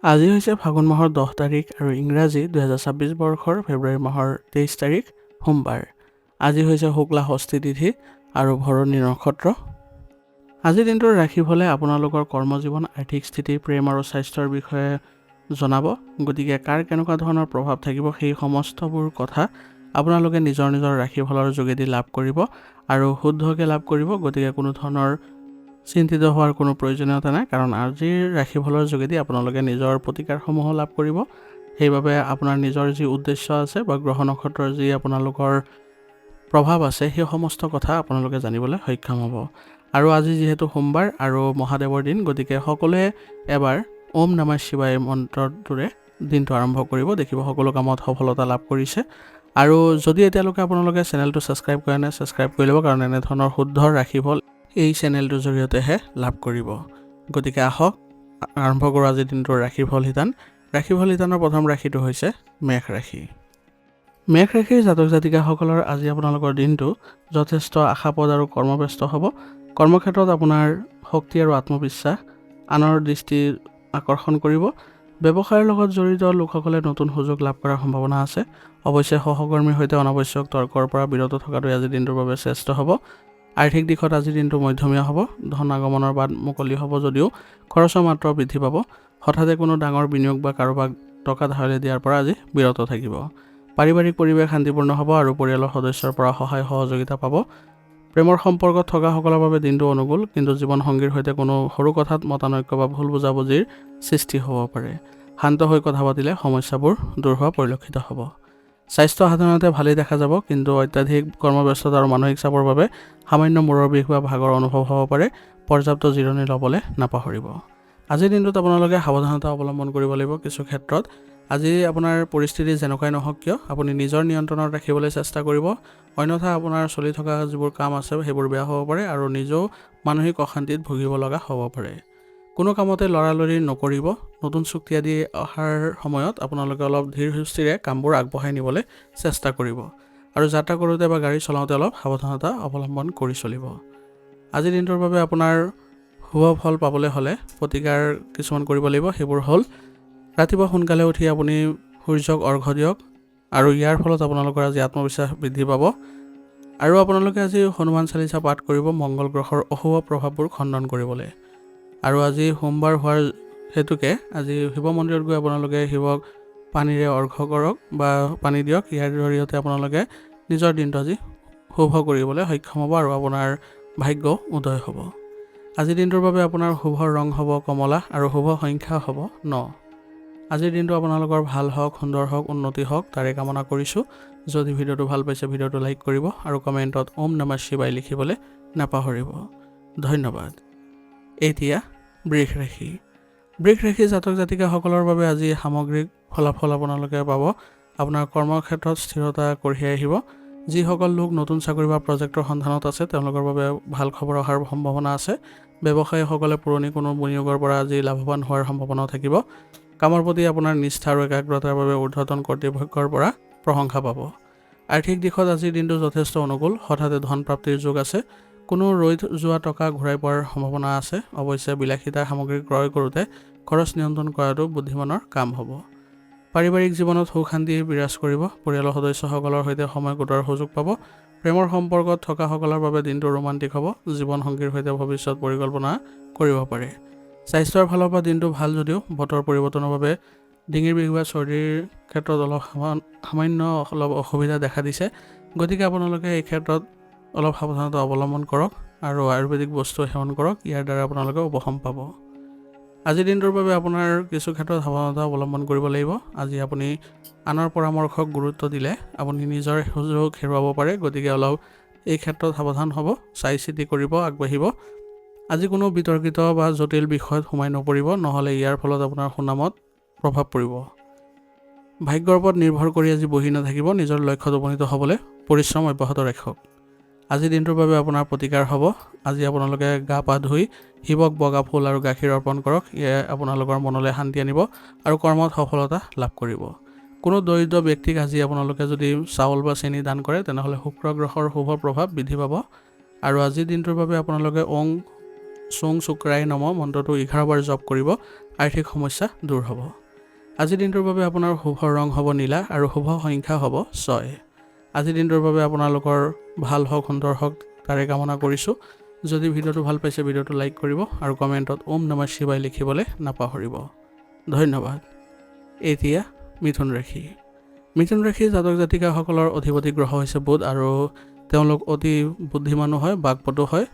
আজি হৈছে ফাগুন মাহৰ 10 তাৰিখ আৰু ইংৰাজী 2026 বৰ্ষৰ ফেব্ৰুৱাৰী মাহৰ 23 তাৰিখ সোমবাৰ। আজি হৈছে শুক্লা ষষ্ঠী তিথি আৰু ভৰণী নক্ষত্ৰ। আজিৰ দিনটোৰ ৰাশিফলে আপোনালোকৰ কৰ্মজীৱন, আৰ্থিক স্থিতি, প্ৰেম আৰু স্বাস্থ্যৰ বিষয়ে জনাব। গতিকে কাৰ কেনেকুৱা ধৰণৰ প্ৰভাৱ থাকিব সেই সমস্তবোৰ কথা আপোনালোকে নিজৰ নিজৰ ৰাশিফলৰ যোগেদি লাভ কৰিব আৰু শুদ্ধকৈ লাভ কৰিব। গতিকে কোনো ধৰণৰ চিন্তিত হোৱাৰ কোনো প্ৰয়োজনীয়তা নাই, কাৰণ আজিৰ ৰাশিফলৰ যোগেদি আপোনালোকে নিজৰ প্ৰতিকাৰসমূহ লাভ কৰিব। সেইবাবে আপোনাৰ নিজৰ যি উদ্দেশ্য আছে বা গ্ৰহ নক্ষত্ৰৰ যি আপোনালোকৰ প্ৰভাৱ আছে সেই সমস্ত কথা আপোনালোকে জানিবলৈ সক্ষম হ'ব। আৰু আজি যিহেতু সোমবাৰ আৰু মহাদেৱৰ দিন, গতিকে সকলোৱে এবাৰ ওম নমঃ শিৱায় মন্ত্ৰটোৰে দিনটো আৰম্ভ কৰিব। দেখিব সকলো কামত সফলতা লাভ কৰিছে। আৰু যদি এতিয়ালৈকে আপোনালোকে চেনেলটো ছাবস্ক্ৰাইব কৰা নাই, ছাবস্ক্ৰাইব কৰি ল'ব, কাৰণ এনেধৰণৰ শুদ্ধ ৰাশিফল এই চেনেলটোৰ জৰিয়তেহে লাভ কৰিব। গতিকে আহক আৰম্ভ কৰোঁ আজিৰ দিনটোৰ ৰাশিফল শিতান। ৰাশিফল শিতানৰ প্ৰথম ৰাশিটো হৈছে মেষ ৰাশি। মেষ ৰাশিৰ জাতক জাতিকাসকলৰ আজি আপোনালোকৰ দিনটো যথেষ্ট আশাপদ আৰু কৰ্মব্যস্ত হ'ব। কৰ্মক্ষেত্ৰত আপোনাৰ শক্তি আৰু আত্মবিশ্বাস আনৰ দৃষ্টি আকৰ্ষণ কৰিব। ব্যৱসায়ৰ লগত জড়িত লোকসকলে নতুন সুযোগ লাভ কৰাৰ সম্ভাৱনা আছে। অৱশ্যে সহকৰ্মীৰ সৈতে অনাৱশ্যক তৰ্কৰ পৰা বিৰত থকাটোৱে আজিৰ দিনটোৰ বাবে শ্ৰেষ্ঠ হ'ব। আৰ্থিক দিশত আজিৰ দিনটো মধ্যমীয়া হ'ব। ধন আগমনৰ বাট মুকলি হ'ব যদিও খৰচৰ মাত্ৰা বৃদ্ধি পাব। হঠাতে কোনো ডাঙৰ বিনিয়োগ বা কাৰোবাক টকা ধাৰলৈ দিয়াৰ পৰা আজি বিৰত থাকিব। পাৰিবাৰিক পৰিৱেশ শান্তিপূৰ্ণ হ'ব আৰু পৰিয়ালৰ সদস্যৰ পৰা সহায় সহযোগিতা পাব। প্ৰেমৰ সম্পৰ্কত থকাসকলৰ বাবে দিনটো অনুকূল, কিন্তু জীৱনসংগীৰ সৈতে কোনো সৰু কথাত মতানৈক্য বা ভুল বুজাবুজিৰ সৃষ্টি হ'ব পাৰে। শান্ত হৈ কথা পাতিলে সমস্যাবোৰ দূৰ হোৱা পৰিলক্ষিত হ'ব। স্বাস্থ্য সাধাৰণতে ভালেই দেখা যাব, কিন্তু অত্যাধিক কৰ্মব্যস্ততা আৰু মানসিক চাপৰ বাবে সামান্য মূৰৰ বিষ বা ভাগৰ অনুভৱ হ'ব পাৰে। পৰ্যাপ্ত জিৰণি ল'বলৈ নাপাহৰিব। আজিৰ দিনটোত আপোনালোকে সাৱধানতা অৱলম্বন কৰিব লাগিব। কিছু ক্ষেত্ৰত আজি আপোনাৰ পৰিস্থিতি যেনেকুৱাই নহওক কিয় আপুনি নিজৰ নিয়ন্ত্ৰণত ৰাখিবলৈ চেষ্টা কৰিব, অন্যথা আপোনাৰ চলি থকা যিবোৰ কাম আছে সেইবোৰ বেয়া হ'ব পাৰে আৰু নিজেও মানসিক অশান্তিত ভুগিব লগা হ'ব পাৰে। কোনো কামতে লৰালৰি নকৰিব। নতুন চুক্তি আদি অহাৰ সময়ত আপোনালোকে অলপ ধীৰ সুস্থিৰে কামবোৰ আগবঢ়াই নিবলৈ চেষ্টা কৰিব আৰু যাত্ৰা কৰোঁতে বা গাড়ী চলাওঁতে অলপ সাৱধানতা অৱলম্বন কৰি চলিব। আজিৰ দিনটোৰ বাবে আপোনাৰ শুভ ফল পাবলৈ হ'লে প্ৰতিকাৰ কিছুমান কৰিব লাগিব। সেইবোৰ হ'ল ৰাতিপুৱা সোনকালে উঠি আপুনি সূৰ্যক অৰ্ঘ্য দিয়ক আৰু ইয়াৰ ফলত আপোনালোকৰ আজি আত্মবিশ্বাস বৃদ্ধি পাব। আৰু আপোনালোকে আজি হনুমান চালিচা পাঠ কৰিব মংগল গ্ৰহৰ অশুভ প্ৰভাৱবোৰ খণ্ডন কৰিবলৈ। আৰু আজি সোমবাৰ হোৱাৰ হেতুকে আজি শিৱ মন্দিৰত গৈ আপোনালোকে শিৱক পানীৰে অৰ্ঘ্য কৰক বা পানী দিয়ক। ইয়াৰ জৰিয়তে আপোনালোকে নিজৰ দিনটো আজি শুভ কৰিবলৈ সক্ষম হ'ব আৰু আপোনাৰ ভাগ্য উদয় হ'ব। আজিৰ দিনটোৰ বাবে আপোনাৰ শুভ ৰং হ'ব কমলা আৰু শুভ সংখ্যা হ'ব 9। আজিৰ দিনটো আপোনালোকৰ ভাল হওক, সুন্দৰ হওক, উন্নতি হওক তাৰে কামনা কৰিছোঁ। যদি ভিডিঅ'টো ভাল পাইছে ভিডিঅ'টো লাইক কৰিব আৰু কমেণ্টত ওম নমঃ শিৱায় লিখিবলৈ নাপাহৰিব। ধন্যবাদ। এতিয়া বৃষ ৰাশি। বৃষ ৰাশি জাতক জাতিকাসকলৰ বাবে আজি সামগ্ৰিক ফলাফল আপোনালোকে পাব। আপোনাৰ কৰ্মক্ষেত্ৰত স্থিৰতা কঢ়িয়াই আহিব। যিসকল লোক নতুন চাকৰি বা প্ৰজেক্টৰ সন্ধানত আছে তেওঁলোকৰ বাবে ভাল খবৰ অহাৰ সম্ভাৱনা আছে। ব্যৱসায়ীসকলে পুৰণি কোনো বিনিয়োগৰ পৰা আজি লাভৱান হোৱাৰ সম্ভাৱনাও থাকিব। কামৰ প্ৰতি আপোনাৰ নিষ্ঠা আৰু একাগ্ৰতাৰ বাবে ঊৰ্ধ্বতন কৰ্তৃপক্ষৰ পৰা প্ৰশংসা পাব। আৰ্থিক দিশত আজিৰ দিনটো যথেষ্ট অনুকূল। হঠাতে ধন প্ৰাপ্তিৰ যোগ আছে। কোনো ৰৈ যোৱা টকা ঘূৰাই পোৱাৰ সম্ভাৱনা আছে। অৱশ্যে বিলাসিতাৰ সামগ্ৰী ক্ৰয় কৰোঁতে খৰচ নিয়ন্ত্ৰণ কৰাটো বুদ্ধিমানৰ কাম হ'ব। পাৰিবাৰিক জীৱনত সুখ শান্তি বিৰাজ কৰিব। পৰিয়ালৰ সদস্যসকলৰ সৈতে সময় কটোৱাৰ সুযোগ পাব। প্ৰেমৰ সম্পৰ্কত থকাসকলৰ বাবে দিনটো ৰোমান্টিক হ'ব। জীৱনসংগীৰ সৈতে ভৱিষ্যত পৰিকল্পনা কৰিব পাৰে। স্বাস্থ্যৰ ফালৰ পৰা দিনটো ভাল যদিও বতৰ পৰিৱৰ্তনৰ বাবে ডিঙিৰ বিষ বা চৰ্দিৰ ক্ষেত্ৰত সামান্য অসুবিধা দেখা দিছে। গতিকে আপোনালোকে এই ক্ষেত্ৰত অলপ সাৱধানতা অৱলম্বন কৰক আৰু আয়ুৰ্বেদিক বস্তু সেৱন কৰক। ইয়াৰ দ্বাৰা আপোনালোকে উপশম পাব। আজিৰ দিনটোৰ বাবে আপোনাৰ কিছু ক্ষেত্ৰত সাৱধানতা অৱলম্বন কৰিব লাগিব। আজি আপুনি আনৰ পৰামৰ্শক গুৰুত্ব দিলে আপুনি নিজৰ সুযোগ হেৰুৱাব পাৰে। গতিকে অলপ এই ক্ষেত্ৰত সাৱধান হ'ব, চাই চিতি কৰিব, আগবাঢ়িব। আজি কোনো বিতৰ্কিত বা জটিল বিষয়ত সোমাই নপৰিব, নহ'লে ইয়াৰ ফলত আপোনাৰ সুনামত প্ৰভাৱ পৰিব। ভাগ্যৰ ওপৰত নিৰ্ভৰ কৰি আজি বহি নাথাকিব। নিজৰ লক্ষ্যত উপনীত হ'বলৈ পৰিশ্ৰম অব্যাহত ৰাখক। আজিৰ দিনটোৰ বাবে আপোনাৰ প্ৰতিকাৰ হ'ব। আজি আপোনালোকে গা পা ধুই শিৱক বগা ফুল আৰু গাখীৰ অৰ্পণ কৰক। এয়ে আপোনালোকৰ মনলৈ শান্তি আনিব আৰু কৰ্মত সফলতা লাভ কৰিব। কোনো দৰিদ্ৰ ব্যক্তিক আজি আপোনালোকে যদি চাউল বা চেনি দান কৰে তেনেহ'লে শুক্ৰ গ্ৰহৰ শুভ প্ৰভাৱ বৃদ্ধি পাব। আৰু আজিৰ দিনটোৰ বাবে আপোনালোকে ওং চুং শুক্ৰায় নমঃ মন্ত্ৰটো 11 বাৰ জপ কৰিব। আৰ্থিক সমস্যা দূৰ হ'ব। আজিৰ দিনটোৰ বাবে আপোনাৰ শুভ ৰং হ'ব নীলা আৰু শুভ সংখ্যা হ'ব 6। আজিৰ দিনটোৰ বাবে আপোনালোকৰ ভাল হওক সুন্দৰ হওক তাৰে কামনা কৰিছোঁ। যদি ভিডিঅ'টো ভাল পাইছে ভিডিঅ'টো লাইক কৰিব আৰু কমেণ্টত ওম নমঃ শিৱায় লিখিবলৈ নাপাহৰিব। ধন্যবাদ। এতিয়া মিথুন ৰাশি। মিথুন ৰাশিৰ জাতক জাতিকাসকলৰ অধিপতি গ্ৰহ হৈছে বুধ আৰু তেওঁলোক অতি বুদ্ধিমানো হয়, বাকপটু হয়,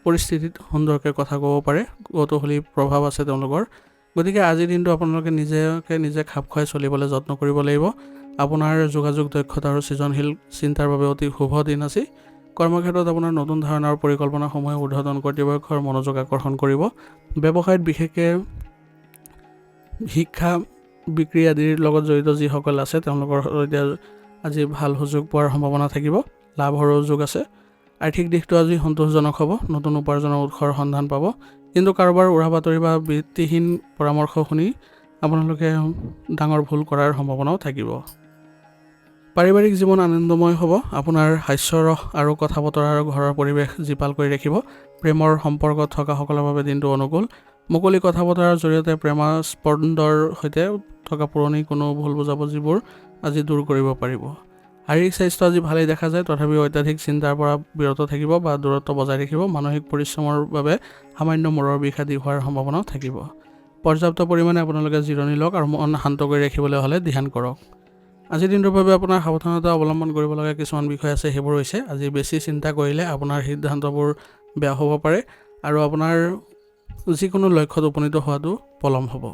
পৰিস্থিতিত সুন্দৰকৈ কথা ক'ব পাৰে, কৌতূহলী প্ৰভাৱ আছে তেওঁলোকৰ। গতিকে আজিৰ দিনটো আপোনালোকে নিজে খাপ খুৱাই চলিবলৈ যত্ন কৰিব লাগিব। আপোনাৰ যোগাযোগ দক্ষতা আৰু সৃজনশীল চিন্তাৰ বাবে অতি শুভ দিন আছে। কৰ্মক্ষেত্ৰত আপোনাৰ নতুন ধাৰণা আৰু পৰিকল্পনাসমূহে ঊৰ্ধ্বতন কৰ্তৃপক্ষৰ মনোযোগ আকৰ্ষণ কৰিব। ব্যৱসায়ত বিশেষকৈ শিক্ষা বিক্ৰী আদিৰ লগত জড়িত যিসকল আছে তেওঁলোকৰ সৈতে আজি ভাল সুযোগ পোৱাৰ সম্ভাৱনা থাকিব, লাভৰো যোগ আছে। আৰ্থিক দিশটো আজি সন্তোষজনক হ'ব, নতুন উপাৰ্জনৰ উৎসৰ সন্ধান পাব। কিন্তু কাৰোবাৰ উৰা বাতৰি বা ভিত্তিহীন পৰামৰ্শ শুনি আপোনালোকে ডাঙৰ ভুল কৰাৰ সম্ভাৱনাও থাকিব। পাৰিবাৰিক জীৱন আনন্দময় হ'ব। আপোনাৰ হাস্যৰস আৰু কথা বতৰা আৰু ঘৰৰ পৰিৱেশ জীপাল কৰি ৰাখিব। প্ৰেমৰ সম্পৰ্কত থকাসকলৰ বাবে দিনটো অনুকূল। মুকলি কথা বতৰাৰ জৰিয়তে প্ৰেমাস্পন্দৰ সৈতে থকা পুৰণি কোনো ভুল বুজাবুজিবোৰ আজি দূৰ কৰিব পাৰিব। শাৰীৰিক স্বাস্থ্য আজি ভালেই দেখা যায়, তথাপিও অত্যাধিক চিন্তাৰ পৰা বিৰত থাকিব বা দূৰত্ব বজাই ৰাখিব। মানসিক পৰিশ্ৰমৰ বাবে সামান্য মূৰৰ বিষ আদি হোৱাৰ সম্ভাৱনাও থাকিব। পৰ্যাপ্ত পৰিমাণে আপোনালোকে জিৰণি লওক আৰু মন শান্ত কৰি ৰাখিবলৈ হ'লে ধ্যান কৰক। আজিৰ দিনটোৰ বাবে আপোনাৰ সাৱধানতা অৱলম্বন কৰিব লগা কিছুমান বিষয় আছে, সেইবোৰ হৈছে আজি বেছি চিন্তা কৰিলে আপোনাৰ সিদ্ধান্তবোৰ বেয়া হ'ব পাৰে আৰু আপোনাৰ যিকোনো লক্ষ্যত উপনীত হোৱাটো পলম হ'ব।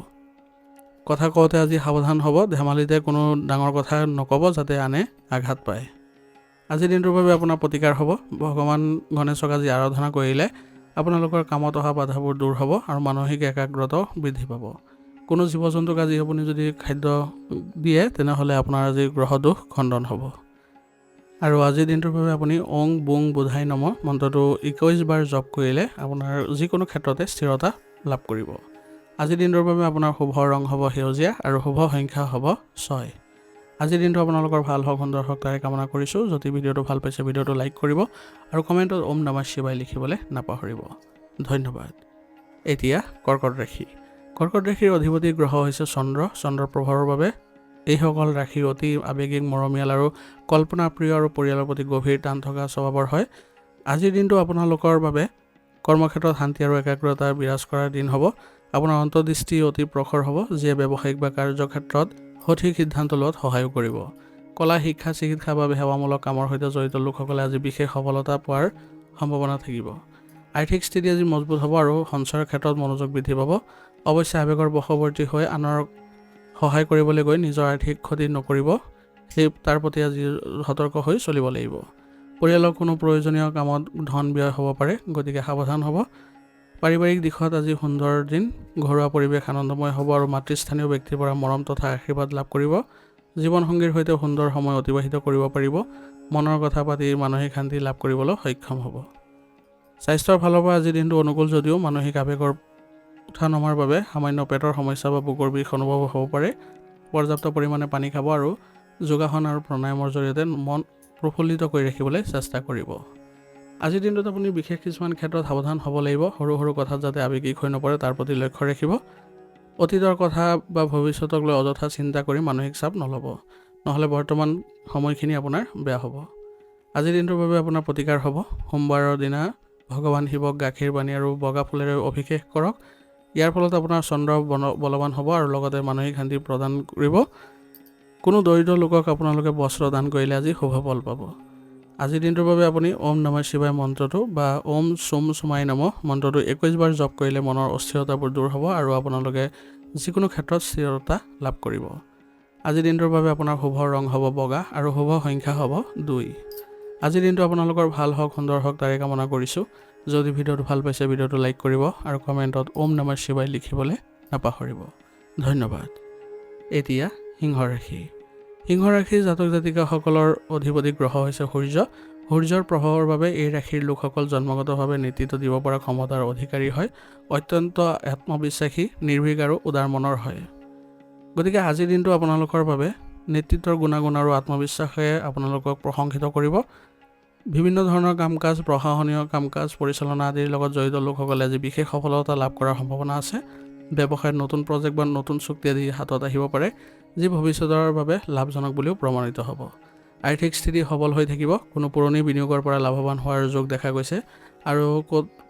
কথা কওঁতে আজি সাৱধান হ'ব, ধেমালিতে কোনো ডাঙৰ কথা নক'ব যাতে আনে আঘাত পায়। আজিৰ দিনটোৰ বাবে আপোনাৰ প্ৰতিকাৰ হ'ব, ভগৱান গণেশক আজি আৰাধনা কৰিলে আপোনালোকৰ কামত অহা বাধাবোৰ দূৰ হ'ব আৰু মানসিক একাগ্ৰতাও বৃদ্ধি পাব। কোনো জীৱ জন্তুক আজি আপুনি যদি খাদ্য দিয়ে তেনেহ'লে আপোনাৰ আজি গ্ৰহ দোষ খণ্ডন হ'ব। আৰু আজিৰ দিনটোৰ বাবে আপুনি ওং বুং বুধাই নম মন্ত্ৰটো 21 বাৰ জপ কৰিলে আপোনাৰ যিকোনো ক্ষেত্ৰতে স্থিৰতা লাভ কৰিব। আজিৰ দিনটোৰ বাবে আপোনাৰ শুভ ৰং হ'ব সেউজীয়া আৰু শুভ সংখ্যা হ'ব 6। আজিৰ দিনটো আপোনালোকৰ ভাল হওক সুন্দৰ হওক তাৰে কামনা কৰিছোঁ। যদি ভিডিঅ'টো ভাল পাইছে ভিডিঅ'টো লাইক কৰিব আৰু কমেণ্টত ওম নমঃ শিৱায় লিখিবলৈ নাপাহৰিব। ধন্যবাদ। এতিয়া কৰ্কট ৰাশি। কৰ্কট ৰাশিৰ অধিপতি গ্ৰহ হৈছে চন্দ্ৰ। চন্দ্ৰৰ প্ৰভাৱৰ বাবে এইসকল ৰাশি অতি আৱেগিক, মৰমীয়াল আৰু কল্পনাপ্ৰিয় আৰু পৰিয়ালৰ প্ৰতি গভীৰ টান থকা স্বভাৱৰ হয়। আজিৰ দিনটো আপোনালোকৰ বাবে কৰ্মক্ষেত্ৰত শান্তি আৰু একাগ্ৰতা বিৰাজ কৰাৰ দিন হ'ব। আপোনাৰ অন্তৰ্দৃষ্টি অতি প্ৰখৰ হ'ব, যিয়ে ব্যৱসায়িক বা কাৰ্যক্ষেত্ৰত সঠিক সিদ্ধান্ত লোৱাত সহায়ো কৰিব। কলা, শিক্ষা, চিকিৎসা বা সেৱামূলক কামৰ সৈতে জড়িত লোকসকলে আজি বিশেষ সফলতা পোৱাৰ সম্ভাৱনা থাকিব। আৰ্থিক স্থিতি আজি মজবুত হ'ব আৰু সঞ্চয়ৰ ক্ষেত্ৰত মনোযোগ বৃদ্ধি পাব। অৱশ্যে আৱেগৰ বশৱৰ্তী হৈ আনৰ সহায় কৰিবলৈ গৈ নিজৰ আৰ্থিক ক্ষতি নকৰিব, তাৰ প্ৰতি আজি সতৰ্ক হৈ চলিব লাগিব। পৰিয়ালৰ কোনো প্ৰয়োজনীয় কামত ধন ব্যয় হ'ব পাৰে, গতিকে সাৱধান হ'ব। পাৰিবাৰিক দিশত আজি সুন্দৰ দিন, ঘৰুৱা পৰিৱেশ আনন্দময় হ'ব আৰু মাতৃস্থানীয় ব্যক্তিৰ পৰা মৰম তথা আশীৰ্বাদ লাভ কৰিব। জীৱনসংগীৰ সৈতে সুন্দৰ সময় অতিবাহিত কৰিব পাৰিব। মনৰ কথা পাতি মানসিক শান্তি লাভ কৰিবলৈ সক্ষম হ'ব। স্বাস্থ্যৰ ফালৰ পৰা আজিৰ দিনটো অনুকূল যদিও মানসিক আৱেগৰ উঠা নমাৰ বাবে সামান্য পেটৰ সমস্যা বা বুকুৰ বিষ অনুভৱ হ'ব পাৰে। পৰ্যাপ্ত পৰিমাণে পানী খাব আৰু যোগাসন আৰু প্ৰাণায়ামৰ জৰিয়তে মন প্ৰফুল্লিত কৰি ৰাখিবলৈ চেষ্টা কৰিব। আজিৰ দিনটোত আপুনি বিশেষ কিছুমান ক্ষেত্ৰত সাৱধান হ'ব লাগিব। সৰু সৰু কথাত যাতে আৱেগিক হৈ নপৰে তাৰ প্ৰতি লক্ষ্য ৰাখিব। অতীতৰ কথা বা ভৱিষ্যতক লৈ অযথা চিন্তা কৰি মানসিক চাপ নল'ব, নহ'লে বৰ্তমান সময়খিনি আপোনাৰ বেয়া হ'ব। আজিৰ দিনটোৰ বাবে আপোনাৰ প্ৰতিকাৰ হ'ব, সোমবাৰৰ দিনা ভগৱান শিৱক গাখীৰ পানী আৰু বগা ফুলেৰে অভিষেক কৰক। ইয়াৰ ফলত আপোনাৰ চন্দ্ৰ বলৱান হ'ব আৰু লগতে মানসিক শান্তি প্ৰদান কৰিব। কোনো দৰিদ্ৰ লোকক আপোনালোকে বস্ত্ৰ দান কৰিলে আজি শুভ ফল পাব। আজিৰ দিনটোৰ বাবে আপুনি ওম নমঃ শিৱায় মন্ত্ৰটো বা ওম চুম চুমাই নমঃ মন্ত্ৰটো 21 বাৰ জপ কৰিলে মনৰ অস্থিৰতাবোৰ দূৰ হ'ব আৰু আপোনালোকে যিকোনো ক্ষেত্ৰত স্থিৰতা লাভ কৰিব। আজিৰ দিনটোৰ বাবে আপোনাৰ শুভ ৰং হ'ব বগা আৰু শুভ সংখ্যা হ'ব 2। আজিৰ দিনটো আপোনালোকৰ ভাল হওক সুন্দৰ হওক তাৰে কামনা কৰিছোঁ। যদি ভিডিঅ'টো ভাল পাইছে ভিডিঅ'টো লাইক কৰিব আৰু কমেণ্টত ওম নমঃ শিৱায় লিখিবলৈ নাপাহৰিব। ধন্যবাদ। এতিয়া সিংহ ৰাশি। সিংহ ৰাশিৰ জাতক জাতিকাসকলৰ অধিপতি গ্ৰহ হৈছে সূৰ্য। সূৰ্যৰ প্ৰভাৱৰ বাবে এই ৰাশিৰ লোকসকল জন্মগতভাৱে নেতৃত্ব দিব পৰা ক্ষমতাৰ অধিকাৰী হয়। অত্যন্ত আত্মবিশ্বাসী, নিৰ্ভীক আৰু উদাৰ মনৰ হয়। গতিকে আজিৰ দিনটো আপোনালোকৰ বাবে নেতৃত্বৰ গুণাগুণ আৰু আত্মবিশ্বাসে আপোনালোকক প্ৰশংসিত কৰিব। বিভিন্ন ধৰণৰ কাম কাজ, প্ৰশাসনীয় কাম কাজ পৰিচালনা আদিৰ লগত জড়িত লোকসকলে আজি বিশেষ সফলতা লাভ কৰাৰ সম্ভাৱনা আছে। ব্যৱসায়ত নতুন প্ৰজেক্ট বা নতুন চুক্তি আদি হাতত আহিব পাৰে, যি ভৱিষ্যতৰ বাবে লাভজনক বুলিও প্ৰমাণিত হ'ব। আৰ্থিক স্থিতি সবল হৈ থাকিব, কোনো পুৰণি বিনিয়োগৰ পৰা লাভৱান হোৱাৰ যোগ দেখা গৈছে আৰু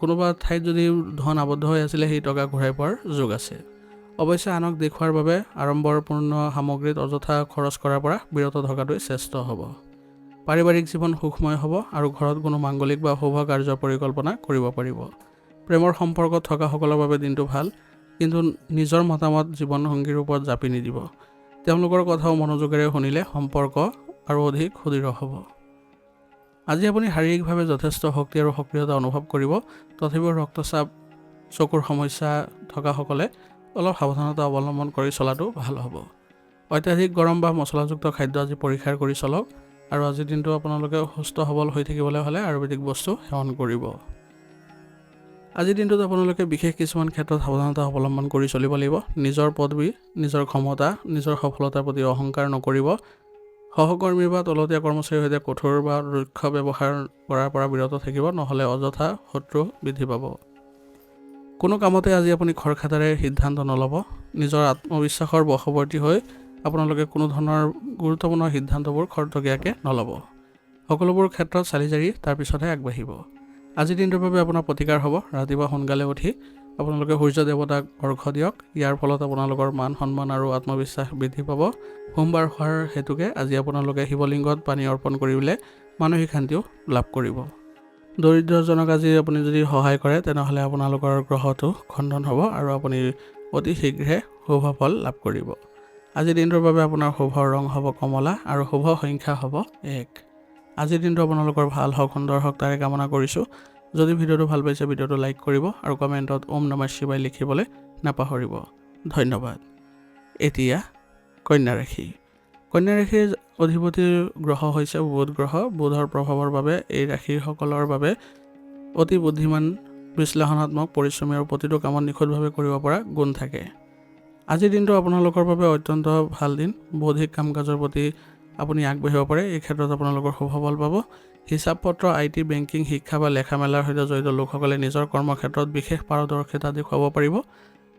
কোনোবা ঠাইত যদি ধন আবদ্ধ হৈ আছিলে সেই টকা ঘূৰাই পোৱাৰ যোগ আছে। অৱশ্যে আনক দেখুৱাৰ বাবে আড়ম্বৰপূৰ্ণ সামগ্ৰীত অযথা খৰচ কৰাৰ পৰা বিৰত থকাটোৱে শ্ৰেষ্ঠ হ'ব। পাৰিবাৰিক জীৱন সুখময় হ'ব আৰু ঘৰত কোনো মাংগলিক বা শুভ কাৰ্যৰ পৰিকল্পনা কৰিব পাৰিব। প্ৰেমৰ সম্পৰ্কত থকাসকলৰ বাবে দিনটো ভাল, কিন্তু নিজৰ মতামত জীৱনসংগীৰ ওপৰত জাপি নিদিব। তেওঁলোকৰ কথাও মনোযোগেৰে শুনিলে সম্পৰ্ক আৰু অধিক সুদৃঢ় হ'ব। আজি আপুনি শাৰীৰিকভাৱে যথেষ্ট শক্তি আৰু সক্ৰিয়তা অনুভৱ কৰিব, তথাপিও ৰক্তচাপ, চকুৰ সমস্যা থকাসকলে অলপ সাৱধানতা অৱলম্বন কৰি চলাটো ভাল হ'ব। অত্যাধিক গৰম বা মছলাযুক্ত খাদ্য আজি পৰিহাৰ কৰি চলক আৰু আজিৰ দিনটো আপোনালোকে সুস্থ সবল হৈ থাকিবলৈ হ'লে আয়ুৰ্বেদিক বস্তু সেৱন কৰিব। আজিৰ দিনটোত আপোনালোকে বিশেষ কিছুমান ক্ষেত্ৰত সাৱধানতা অৱলম্বন কৰি চলিব লাগিব। নিজৰ পদবী, নিজৰ ক্ষমতা, নিজৰ সফলতাৰ প্ৰতি অহংকাৰ নকৰিব। সহকৰ্মী বা তলতীয়া কৰ্মচাৰীৰ সৈতে কঠোৰ বা ৰুক্ষ ব্যৱহাৰ কৰাৰ পৰা বিৰত থাকিব, নহ'লে অযথা শত্ৰু বৃদ্ধি পাব। কোনো কামতে আজি আপুনি খৰখেদাৰে সিদ্ধান্ত নল'ব। নিজৰ আত্মবিশ্বাসৰ বশৱৰ্তী হৈ আপোনালোকে কোনো ধৰণৰ গুৰুত্বপূৰ্ণ সিদ্ধান্তবোৰ খৰতকীয়াকৈ নল'ব। সকলোবোৰ ক্ষেত্ৰত চালি জাৰি তাৰপিছতহে আগবাঢ়িব। আজিৰ দিনটোৰ বাবে আপোনাৰ প্ৰতিকাৰ হ'ব ৰাতিপুৱা সোনকালে উঠি আপোনালোকে সূৰ্য দেৱতাক অৰ্ঘ্য দিয়ক। ইয়াৰ ফলত আপোনালোকৰ মান সন্মান আৰু আত্মবিশ্বাস বৃদ্ধি পাব। সোমবাৰ হোৱাৰ হেতুকে আজি আপোনালোকে শিৱলিংগত পানী অৰ্পণ কৰিলে মানসিক শান্তিও লাভ কৰিব। দৰিদ্ৰজনক আজি আপুনি যদি সহায় কৰে তেনেহ'লে আপোনালোকৰ গ্ৰহটো খণ্ডন হ'ব আৰু আপুনি অতি শীঘ্ৰে শুভ ফল লাভ কৰিব। আজিৰ দিনটোৰ বাবে আপোনাৰ শুভ ৰং হ'ব কমলা আৰু শুভ সংখ্যা হ'ব 1। আজিৰ দিনটো আপোনালোকৰ ভাল হওক, সুন্দৰ হওক তাৰে কামনা কৰিছোঁ। যদি ভিডিঅ'টো ভাল পাইছে ভিডিঅ'টো লাইক কৰিব আৰু কমেণ্টত ওম নমঃ শিৱায় লিখিবলৈ নাপাহৰিব। ধন্যবাদ। এতিয়া কন্যা ৰাশি। কন্যা ৰাশিৰ অধিপতিৰ গ্ৰহ হৈছে বুধ গ্ৰহ। বুধৰ প্ৰভাৱৰ বাবে এই ৰাশিসকলৰ বাবে অতি বুদ্ধিমান, বিশ্লেষণাত্মক, পৰিশ্ৰমী আৰু প্ৰতিটো কামত নিখুঁতভাৱে কৰিব পৰা গুণ থাকে। আজিৰ দিনটো আপোনালোকৰ বাবে অত্যন্ত ভাল দিন। বৌদ্ধিক কাম কাজৰ প্ৰতি আপুনি আগবাঢ়িব পাৰে। এই ক্ষেত্ৰত আপোনালোকৰ শুভ ফল পাব। হিচাপ পত্ৰ, IT, বেংকিং, শিক্ষা বা লেখা মেলাৰ সৈতে জড়িত লোকসকলে নিজৰ কৰ্মক্ষেত্ৰত বিশেষ পাৰদৰ্শিতা দেখুৱাব পাৰিব।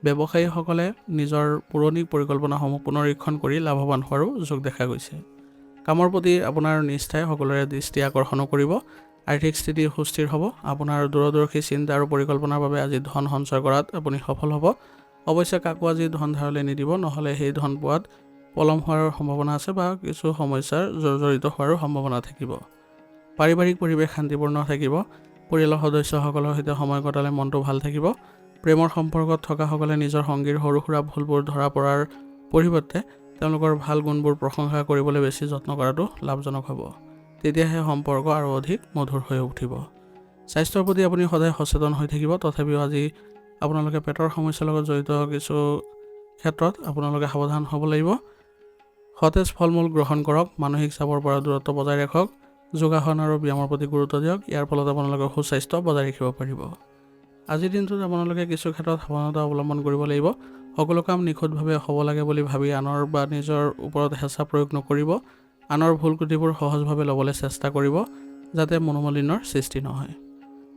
ব্যৱসায়ীসকলে নিজৰ পুৰণি পৰিকল্পনাসমূহ পুনৰীক্ষণ কৰি লাভৱান হোৱাৰো যোগ দেখা গৈছে। কামৰ প্ৰতি আপোনাৰ নিষ্ঠাই সকলোৰে দৃষ্টি আকৰ্ষণো কৰিব। আৰ্থিক স্থিতি সুস্থিৰ হ'ব। আপোনাৰ দূৰদৰ্শী চিন্তা আৰু পৰিকল্পনাৰ বাবে আজি ধন সঞ্চয় কৰাত আপুনি সফল হ'ব। অৱশ্যে কাকো আজি ধন ধাৰলৈ নিদিব, নহ'লে সেই ধন পোৱাত পলম হোৱাৰ সম্ভাৱনা আছে বা কিছু সমস্যাৰ জড়িত হোৱাৰো সম্ভাৱনা থাকিব। পাৰিবাৰিক পৰিৱেশ শান্তিপূৰ্ণ থাকিব। পৰিয়ালৰ সদস্যসকলৰ সৈতে সময় কটালে মনটো ভাল থাকিব। প্ৰেমৰ সম্পৰ্কত থকাসকলে নিজৰ সংগীৰ সৰু সুৰা ভুলবোৰ ধৰা পৰাৰ পৰিৱৰ্তে তেওঁলোকৰ ভাল গুণবোৰ প্ৰশংসা কৰিবলৈ বেছি যত্ন কৰাটো লাভজনক হ'ব। তেতিয়াহে সম্পৰ্ক আৰু অধিক মধুৰ হৈ উঠিব। স্বাস্থ্যৰ প্ৰতি আপুনি সদায় সচেতন হৈ থাকিব। তথাপিও আজি আপোনালোকে পেটৰ সমস্যাৰ লগত জড়িত কিছু ক্ষেত্ৰত আপোনালোকে সাৱধান হ'ব লাগিব। সতেজ ফল মূল গ্ৰহণ কৰক। মানসিক চাপৰ পৰা দূৰত্ব বজাই ৰাখক। যোগাসন আৰু ব্যায়ামৰ প্ৰতি গুৰুত্ব দিয়ক। ইয়াৰ ফলত আপোনালোকৰ সুস্বাস্থ্য বজাই ৰাখিব পাৰিব। আজিৰ দিনটোত আপোনালোকে কিছু ক্ষেত্ৰত সাৱধানতা অৱলম্বন কৰিব লাগিব। সকলো কাম নিখুঁতভাৱে হ'ব লাগে বুলি ভাবি আনৰ বা নিজৰ ওপৰত হেঁচা প্ৰয়োগ নকৰিব। আনৰ ভুল ক্ৰুটিবোৰ সহজভাৱে ল'বলৈ চেষ্টা কৰিব, যাতে মনোমালিন্যৰ সৃষ্টি নহয়।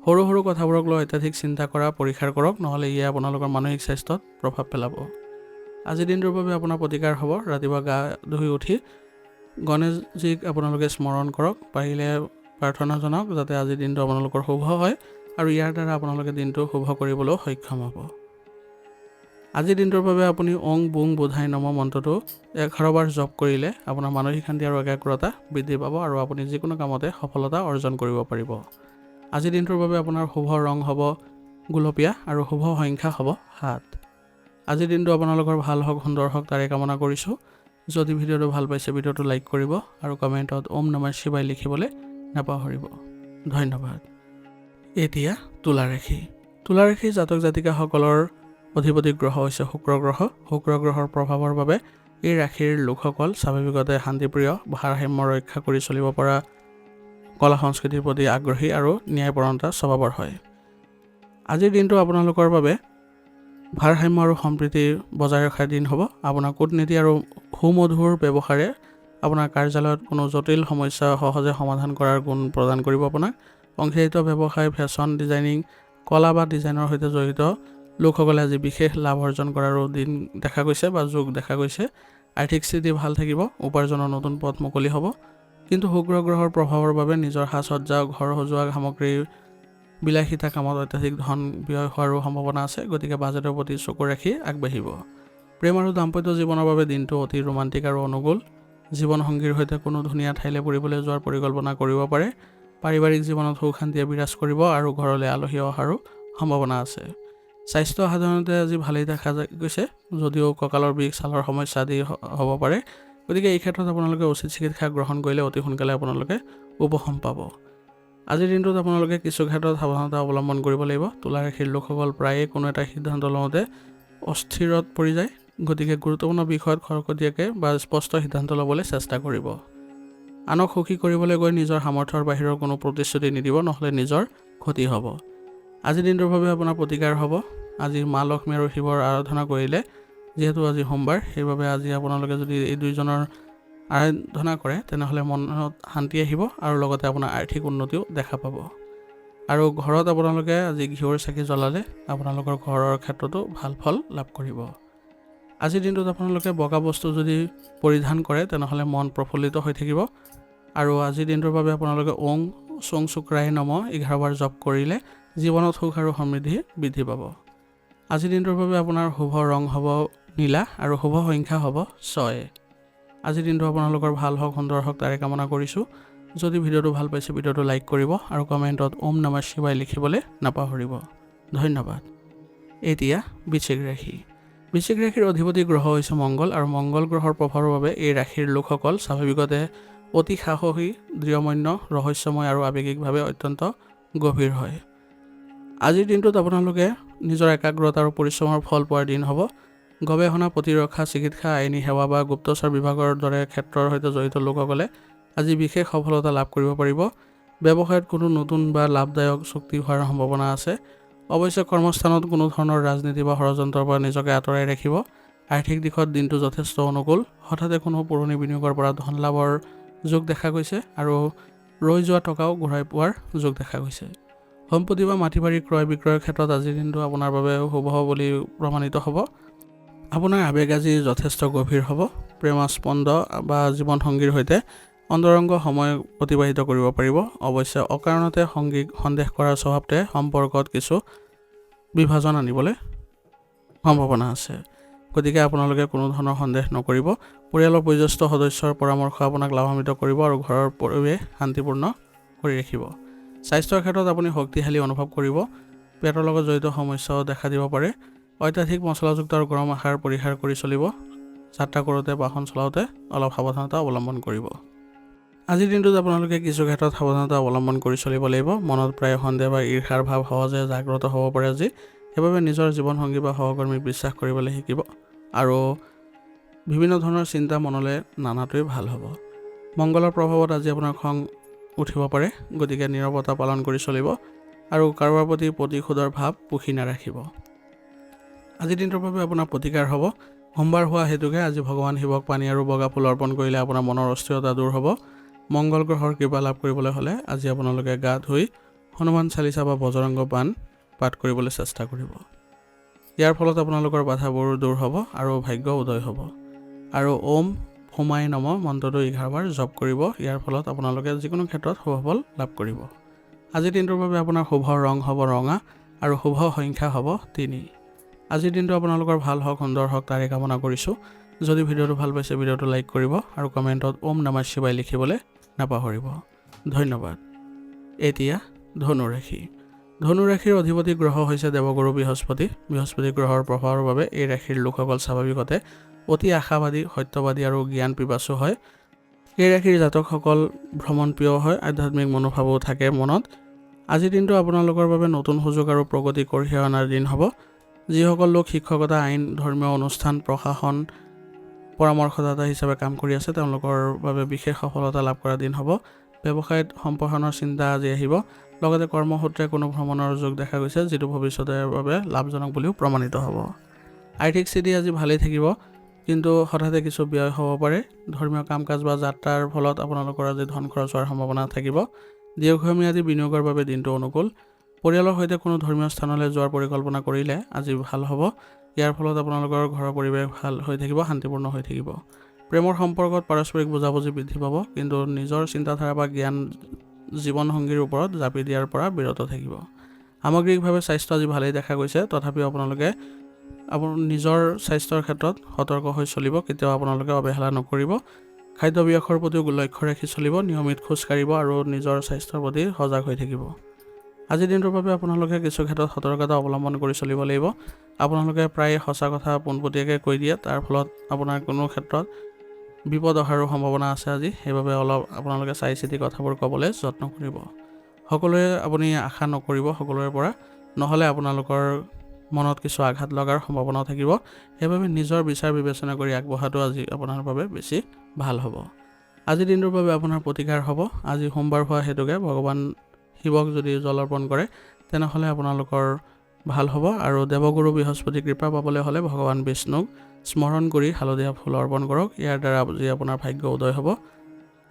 সৰু সৰু কথাবোৰক লৈ অত্যাধিক চিন্তা কৰা পৰিহাৰ কৰক, নহ'লে ইয়ে আপোনালোকৰ মানসিক স্বাস্থ্যত প্ৰভাৱ পেলাব। আজিৰ দিনটোৰ বাবে আপোনাৰ প্ৰতিকাৰ হ'ব ৰাতিপুৱা গা ধুই উঠি গণেশজীক আপোনালোকে স্মৰণ কৰক। পাৰিলে প্ৰাৰ্থনা জনাওক যাতে আজিৰ দিনটো আপোনালোকৰ শুভ হয় আৰু ইয়াৰ দ্বাৰা আপোনালোকে দিনটো শুভ কৰিবলৈও সক্ষম হ'ব। আজিৰ দিনটোৰ বাবে আপুনি ওং বুং বোধাই নম মন্ত্ৰটো 11 বাৰ জপ কৰিলে আপোনাৰ মানসিক শান্তি আৰু একাগ্ৰতা বৃদ্ধি পাব আৰু আপুনি যিকোনো কামতে সফলতা অৰ্জন কৰিব পাৰিব। আজিৰ দিনটোৰ বাবে আপোনাৰ শুভ ৰং হ'ব গুলপীয়া আৰু শুভ সংখ্যা হ'ব 7। আজিৰ দিনটো আপোনালোকৰ ভাল হওক, সুন্দৰ হওক তাৰে কামনা কৰিছোঁ। যদি ভিডিঅ'টো ভাল পাইছে ভিডিঅ'টো লাইক কৰিব আৰু কমেণ্টত ওম নমঃ শিৱায় লিখিবলৈ নাপাহৰিব। ধন্যবাদ। এতিয়া তুলা ৰাশি। তুলা ৰাশিৰ জাতক জাতিকাসকলৰ অধিপতি গ্ৰহ হৈছে শুক্ৰ গ্ৰহ। শুক্ৰ গ্ৰহৰ প্ৰভাৱৰ বাবে এই ৰাশিৰ লোকসকল স্বাভাৱিকতে শান্তিপ্ৰিয়, ভাৰসাম্য ৰক্ষা কৰি চলিব পৰা, কলা সংস্কৃতিৰ প্ৰতি আগ্ৰহী আৰু ন্যায়পৰায়ণতা স্বভাৱৰ হয়। আজিৰ দিনটো আপোনালোকৰ বাবে ভাৰসাম্য আৰু সম্প্ৰীতি বজাই ৰখাৰ দিন হ'ব। আপোনাৰ কূটনীতি আৰু সুমধুৰ ব্যৱহাৰে আপোনাৰ কাৰ্যালয়ত কোনো জটিল সমস্যা সহজে সমাধান কৰাৰ গুণ প্ৰদান কৰিব আপোনাক। অংশীদাৰিত্ব ব্যৱসায়, ফেশ্বন ডিজাইনিং, কলা বা ডিজাইনৰ সৈতে জড়িত লোকসকলে আজি বিশেষ লাভ অৰ্জন কৰাৰো দিন দেখা গৈছে বা যোগ দেখা গৈছে। আৰ্থিক স্থিতি ভাল থাকিব, উপাৰ্জনৰ নতুন পথ মুকলি হ'ব। কিন্তু শুক্ৰ গ্ৰহৰ প্ৰভাৱৰ বাবে নিজৰ সাজ-সজ্জা, ঘৰ সজোৱা সামগ্ৰীৰ বিলাসিতা কামত অত্যাধিক ধন ব্যয় হোৱাৰো সম্ভাৱনা আছে। গতিকে বাজেটৰ প্ৰতি চকু ৰাখি আগবাঢ়িব। প্ৰেম আৰু দাম্পত্য জীৱনৰ বাবে দিনটো অতি ৰোমান্টিক আৰু অনুকূল। জীৱনসংগীৰ সৈতে কোনো ধুনীয়া ঠাইলৈ ফুৰিবলৈ যোৱাৰ পৰিকল্পনা কৰিব পাৰে। পাৰিবাৰিক জীৱনত সুখ শান্তিয়ে বিৰাজ কৰিব আৰু ঘৰলৈ আলহী অহাৰো সম্ভাৱনা আছে। স্বাস্থ্য সাধাৰণতে আজি ভালেই দেখা গৈছে, যদিও কঁকালৰ বিষ, ছালৰ সমস্যা আদি হ'ব পাৰে। গতিকে এই ক্ষেত্ৰত আপোনালোকে উচিত চিকিৎসা গ্ৰহণ কৰিলে অতি সোনকালে আপোনালোকে উপশম পাব। আজিৰ দিনটোত আপোনালোকে কিছু ক্ষেত্ৰত সাৱধানতা অৱলম্বন কৰিব লাগিব। তুলা ৰাশিৰ লোকসকল প্ৰায়ে কোনো এটা সিদ্ধান্ত লওঁতে অস্থিৰত পৰি যায়। গতিকে গুৰুত্বপূৰ্ণ বিষয়ত খৰতকীয়াকৈ বা স্পষ্ট সিদ্ধান্ত ল'বলৈ চেষ্টা কৰিব। আনক সুখী কৰিবলৈ গৈ নিজৰ সামৰ্থ্যৰ বাহিৰৰ কোনো প্ৰতিশ্ৰুতি নিদিব, নহ'লে নিজৰ ক্ষতি হ'ব। আজিৰ দিনটোৰ বাবে আপোনাৰ প্ৰতিকাৰ হ'ব। আজি মা লক্ষ্মী আৰু শিৱৰ আৰাধনা কৰিলে, যিহেতু আজি সোমবাৰ, সেইবাবে আজি আপোনালোকে যদি এই দুইজনৰ আৰাধনা কৰে তেনেহ'লে মনত শান্তি আহিব আৰু লগতে আপোনাৰ আৰ্থিক উন্নতিও দেখা পাব। আৰু ঘৰত আপোনালোকে আজি ঘিউৰ চাকি জ্বলালে আপোনালোকৰ ঘৰৰ ক্ষেত্ৰতো ভাল ফল লাভ কৰিব। আজিৰ দিনটোত আপোনালোকে বগা বস্তু যদি পৰিধান কৰে তেনেহ'লে মন প্ৰফুল্লিত হৈ থাকিব। আৰু আজিৰ দিনটোৰ বাবে আপোনালোকে ওং চং শুক্ৰায় নমঃ 11 বাৰ জপ কৰিলে জীৱনত সুখ আৰু সমৃদ্ধি বৃদ্ধি পাব। আজিৰ দিনটোৰ বাবে আপোনাৰ শুভ ৰং হ'ব নীলা আৰু শুভ সংখ্যা হ'ব 6। আজিৰ দিনটো আপোনালোকৰ ভাল হওক, সুন্দৰ হওক তাৰে কামনা কৰিছোঁ। যদি ভিডিঅ'টো ভাল পাইছে ভিডিঅ'টো লাইক কৰিব আৰু কমেণ্টত ওম নমঃ শিৱায় লিখিবলৈ নাপাহৰিব। ধন্যবাদ। এতিয়া বৃশ্চিক ৰাশি। বৃশ্চিক ৰাশিৰ অধিপতি গ্ৰহ হৈছে মংগল আৰু মংগল গ্ৰহৰ প্ৰভাৱৰ বাবে এই ৰাশিৰ লোকসকল স্বাভাৱিকতে অতি সাহসী, দৃঢ়মন্য, ৰহস্যময় আৰু আৱেগিকভাৱে অত্যন্ত গভীৰ হয়। আজিৰ দিনটোত আপোনালোকে নিজৰ একাগ্ৰতা আৰু পৰিশ্ৰমৰ ফল পোৱাৰ দিন হ'ব। গৱেষণা, প্ৰতিৰক্ষা, চিকিৎসা, আইনী সেৱা বা গুপ্তচৰ বিভাগৰ দৰে ক্ষেত্ৰৰ সৈতে জড়িত লোকসকলে আজি বিশেষ সফলতা লাভ কৰিব পাৰিব। ব্যৱসায়ত কোনো নতুন বা লাভদায়ক চুক্তি হোৱাৰ সম্ভাৱনা আছে। অৱশ্যে কৰ্মস্থানত কোনো ধৰণৰ ৰাজনীতি বা ষড়যন্ত্ৰৰ পৰা নিজকে আঁতৰাই ৰাখিব। আৰ্থিক দিশত দিনটো যথেষ্ট অনুকূল। হঠাতে কোনো পুৰণি বিনিয়োগৰ পৰা ধন লাভৰ যোগ দেখা গৈছে আৰু ৰৈ যোৱা টকাও ঘূৰাই পোৱাৰ যোগ দেখা গৈছে। সম্পত্তি বা মাটি বাৰী ক্ৰয় বিক্ৰয়ৰ ক্ষেত্ৰত আজিৰ দিনটো আপোনাৰ বাবে শুভ বুলি প্ৰমাণিত হ'ব। আপোনাৰ আৱেগ আজি যথেষ্ট গভীৰ হ'ব। প্ৰেমাস্পন্দ বা জীৱনসংগীৰ সৈতে অন্তৰংগ সময় অতিবাহিত কৰিব পাৰিব। অৱশ্যে অকাৰণতে সংগীক সন্দেহ কৰাৰ স্বভাৱতে সম্পৰ্কত কিছু বিভাজন আনিবলৈ সম্ভাৱনা আছে। গতিকে আপোনালোকে কোনো ধৰণৰ সন্দেহ নকৰিব। পৰিয়ালৰ বয়োজ্যেষ্ঠ সদস্যৰ পৰামৰ্শ আপোনাক লাভান্বিত কৰিব আৰু ঘৰৰ পৰিৱেশ শান্তিপূৰ্ণ কৰি ৰাখিব। স্বাস্থ্যৰ ক্ষেত্ৰত আপুনি শক্তিশালী অনুভৱ কৰিব। পেটৰ লগত জড়িত সমস্যাও দেখা দিব পাৰে। অত্যাধিক মছলাযুক্ত আৰু গৰম আহাৰ পৰিহাৰ কৰি চলিব। যাত্ৰা কৰোঁতে, বাহন চলাওঁতে অলপ সাৱধানতা অৱলম্বন কৰিব। আজিৰ দিনটোত আপোনালোকে কিছু ক্ষেত্ৰত সাৱধানতা অৱলম্বন কৰি চলিব লাগিব। মনত প্ৰায় সন্দেহ বা ঈৰ্ষাৰ ভাৱ সহজে জাগ্ৰত হ'ব পাৰে আজি। সেইবাবে নিজৰ জীৱনসংগী বা সহকৰ্মীক বিশ্বাস কৰিবলৈ শিকিব আৰু বিভিন্ন ধৰণৰ চিন্তা মনলৈ নানাটোৱেই ভাল হ'ব। মংগলৰ প্ৰভাৱত আজি আপোনাৰ খং উঠিব পাৰে। গতিকে নীৰৱতা পালন কৰি চলিব আৰু কাৰোবাৰ প্ৰতি প্ৰতিশোধৰ ভাৱ পুহি নাৰাখিব। আজিৰ দিনটোৰ বাবে আপোনাৰ প্ৰতিকাৰ হ'ব। সোমবাৰ হোৱা হেতুকে আজি ভগৱান শিৱক পানী আৰু বগা ফুল অৰ্পণ কৰিলে আপোনাৰ মনৰ অস্থিৰতা দূৰ হ'ব। মংগল গ্ৰহৰ কৃপা লাভ কৰিবলৈ হ'লে আজি আপোনালোকে গা ধুই হনুমান চালিচা বা বজৰংগ বাণ পাঠ কৰিবলৈ চেষ্টা কৰিব। ইয়াৰ ফলত আপোনালোকৰ বাধাবোৰ দূৰ হ'ব আৰু ভাগ্য উদয় হ'ব। আৰু ওম হোমাই নমঃ মন্ত্ৰটো 11 বাৰ জপ কৰিব। ইয়াৰ ফলত আপোনালোকে যিকোনো ক্ষেত্ৰত শুভ ফল লাভ কৰিব। আজিৰ দিনটোৰ বাবে আপোনাৰ শুভ ৰং হ'ব ৰঙা আৰু শুভ সংখ্যা হ'ব 3। আজিৰ দিনটো আপোনালোকৰ ভাল হওক, সুন্দৰ হওক তাৰে কামনা কৰিছোঁ। যদি ভিডিঅ'টো ভাল পাইছে ভিডিঅ'টো লাইক কৰিব আৰু কমেণ্টত ওম নমঃ শিৱায় লিখিবলৈ নাপাহৰিব। ধন্যবাদ। এতিয়া ধনু ৰাশি। ধনু ৰাশিৰ অধিপতি গ্ৰহ হৈছে দেৱগুৰু বৃহস্পতি। বৃহস্পতি গ্ৰহৰ প্ৰভাৱৰ বাবে এই ৰাশিৰ লোকসকল স্বাভাৱিকতে অতি আশাবাদী, সত্যবাদী আৰু জ্ঞান পিপাসু হয়। এই ৰাশিৰ জাতকসকল ভ্ৰমণপ্ৰিয় হয়, আধ্যাত্মিক মনোভাৱো থাকে মনত। আজিৰ দিনটো আপোনালোকৰ বাবে নতুন সুযোগ আৰু প্ৰগতি কঢ়িয়াই অনাৰ দিন হ'ব। যিসকল লোক শিক্ষকতা, আইন, ধৰ্মীয় অনুষ্ঠান, প্ৰশাসন, পৰামৰ্শদাতা হিচাপে কাম কৰি আছে তেওঁলোকৰ বাবে বিশেষ সফলতা লাভ কৰা দিন হ'ব। ব্যৱসায়ত সম্প্ৰসাৰণৰ চিন্তা আজি আহিব। লগতে কৰ্মসূত্ৰে কোনো ভ্ৰমণৰ যোগ দেখা গৈছে, যিটো ভৱিষ্যতৰ বাবে লাভজনক বুলিও প্ৰমাণিত হ'ব। আৰ্থিক স্থিতি আজি ভালেই থাকিব, কিন্তু হঠাতে কিছু ব্যয় হ'ব পাৰে। ধৰ্মীয় কাম কাজ বা যাত্ৰাৰ ফলত আপোনালোকৰ আজি ধন খৰচ হোৱাৰ সম্ভাৱনা থাকিব। দীৰ্ঘম্যাদী বিনিয়োগৰ বাবে দিনটো অনুকূল। পৰিয়ালৰ সৈতে কোনো ধৰ্মীয় স্থানলৈ যোৱাৰ পৰিকল্পনা কৰিলে আজি ভাল হ'ব। ইয়াৰ ফলত আপোনালোকৰ ঘৰৰ পৰিৱেশ ভাল হৈ থাকিব, শান্তিপূৰ্ণ হৈ থাকিব। প্ৰেমৰ সম্পৰ্কত পাৰস্পৰিক বুজাবুজি বৃদ্ধি পাব, কিন্তু নিজৰ চিন্তাধাৰা বা জ্ঞান জীৱনসংগীৰ ওপৰত জাপি দিয়াৰ পৰা বিৰত থাকিব। সামগ্ৰিকভাৱে স্বাস্থ্য আজি ভালেই দেখা গৈছে, তথাপিও আপোনালোকে নিজৰ স্বাস্থ্যৰ ক্ষেত্ৰত সতৰ্ক হৈ চলিব, কেতিয়াও আপোনালোকে অৱহেলা নকৰিব। খাদ্যাভ্যাসৰ প্ৰতিও লক্ষ্য ৰাখি চলিব, নিয়মিত খোজ কাঢ়িব আৰু নিজৰ স্বাস্থ্যৰ প্ৰতি সজাগ হৈ থাকিব। আজিৰ দিনটোৰ বাবে আপোনালোকে কিছু ক্ষেত্ৰত সতৰ্কতা অৱলম্বন কৰি চলিব লাগিব। আপোনালোকে প্ৰায় সঁচা কথা পোনপটীয়াকৈ কৈ দিয়ে, তাৰ ফলত আপোনাৰ কোনো ক্ষেত্ৰত বিপদ অহাৰো সম্ভাৱনা আছে আজি। সেইবাবে অলপ আপোনালোকে চাই চিতি কথাবোৰ ক'বলৈ যত্ন কৰিব। সকলোৱে আপুনি আশা নকৰিব সকলোৰে পৰা, নহ'লে আপোনালোকৰ মনত কিছু আঘাত লগাৰ সম্ভাৱনাও থাকিব। সেইবাবে নিজৰ বিচাৰ বিবেচনা কৰি আগবঢ়াটো আজি আপোনাৰ বাবে বেছি ভাল হ'ব। আজিৰ দিনটোৰ বাবে আপোনাৰ প্ৰতিকাৰ হ'ব। আজি সোমবাৰ হোৱা হেতুকে ভগৱান শিৱক যদি জল অৰ্পণ কৰে তেনেহ'লে আপোনালোকৰ ভাল হ'ব। আৰু দেৱগুৰু বৃহস্পতি কৃপা পাবলৈ হ'লে ভগৱান বিষ্ণুক স্মৰণ কৰি হালধীয়া ফুল অৰ্পণ কৰক। ইয়াৰ দ্বাৰা আজি আপোনাৰ ভাগ্য উদয় হ'ব।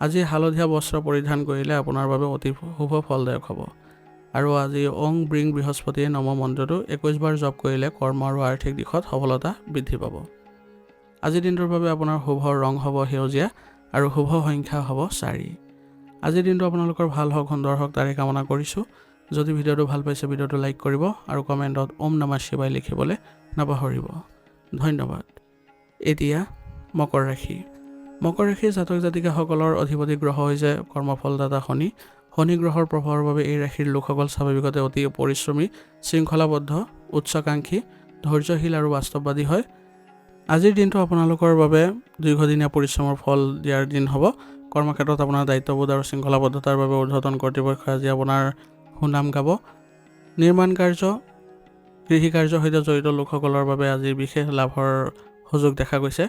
আজি হালধীয়া বস্ত্ৰ পৰিধান কৰিলে আপোনাৰ বাবে অতি শুভ ফলদায়ক হ'ব। আৰু আজি ওং ব্ৰিং বৃহস্পতিয়ে নম মন্ত্ৰটো 21 বাৰ জপ কৰিলে কৰ্ম আৰু আৰ্থিক দিশত সফলতা বৃদ্ধি পাব। আজিৰ দিনটোৰ বাবে আপোনাৰ শুভ ৰং হ'ব সেউজীয়া আৰু শুভ সংখ্যা হ'ব 4। আজিৰ দিনটো আপোনালোকৰ ভাল হওক, সুন্দৰ হওক তাৰে কামনা কৰিছোঁ। যদি ভিডিঅ'টো ভাল পাইছে ভিডিঅ'টো লাইক কৰিব আৰু কমেণ্টত ওম নমঃ শিৱায় লিখিবলৈ নাপাহৰিব। ধন্যবাদ। এতিয়া মকৰ ৰাশি। মকৰ ৰাশিৰ জাতক জাতিকাসকলৰ অধিপতি গ্ৰহ হৈছে কৰ্মফলদাতা শনি। শনি গ্ৰহৰ প্ৰভাৱৰ বাবে এই ৰাশিৰ লোকসকল স্বাভাৱিকতে অতি পৰিশ্ৰমী, শৃংখলাবদ্ধ, উচ্চাকাংক্ষী, ধৈৰ্যশীল আৰু বাস্তৱবাদী হয়। আজিৰ দিনটো আপোনালোকৰ বাবে দীৰ্ঘদিনীয়া পৰিশ্ৰমৰ ফল দিয়াৰ দিন হ'ব। কৰ্মক্ষেত্ৰত আপোনাৰ দায়িত্ববোধ আৰু শৃংখলাবদ্ধতাৰ বাবে ঊৰ্ধ্বতন কৰ্তৃপক্ষই আজি আপোনাৰ সুনাম গাব। নিৰ্মাণ কাৰ্য, কৃষি কাৰ্যৰ সৈতে জড়িত লোকসকলৰ বাবে আজি বিশেষ লাভৰ সুযোগ দেখা গৈছে।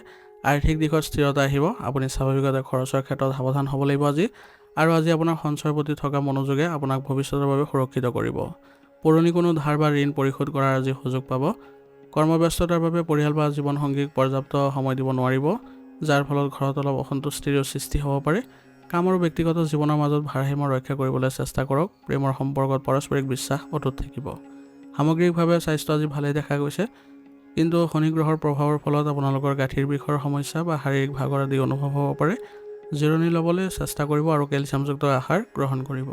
আৰ্থিক দিশত স্থিৰতা আহিব। আপুনি স্বাভাৱিকতে খৰচৰ ক্ষেত্ৰত সাৱধান হ'ব লাগিব আজি। আৰু আজি আপোনাৰ সঞ্চয়ৰ প্ৰতি থকা মনোযোগে আপোনাক ভৱিষ্যতৰ বাবে সুৰক্ষিত কৰিব। পুৰণি কোনো ধাৰ বা ঋণ পৰিশোধ কৰাৰ আজি সুযোগ পাব। কৰ্মব্যস্ততাৰ বাবে পৰিয়াল বা জীৱনসংগীক পৰ্যাপ্ত সময় দিব নোৱাৰিব, যাৰ ফলত ঘৰত অলপ অসন্তুষ্টিৰ সৃষ্টি হ'ব পাৰে। কাম আৰু ব্যক্তিগত জীৱনৰ মাজত ভাৰসাম্য ৰক্ষা কৰিবলৈ চেষ্টা কৰক। প্ৰেমৰ সম্পৰ্কত পাৰস্পৰিক বিশ্বাস অটুট থাকিব। সামগ্ৰিকভাৱে স্বাস্থ্য আজি ভালেই দেখা গৈছে, কিন্তু শনি গ্ৰহৰ প্ৰভাৱৰ ফলত আপোনালোকৰ গাঁঠিৰ বিষৰ সমস্যা বা শাৰীৰিক ভাগৰ আদি অনুভৱ হ'ব পাৰে। জিৰণি ল'বলৈ চেষ্টা কৰিব আৰু কেলছিয়ামযুক্ত আহাৰ গ্ৰহণ কৰিব।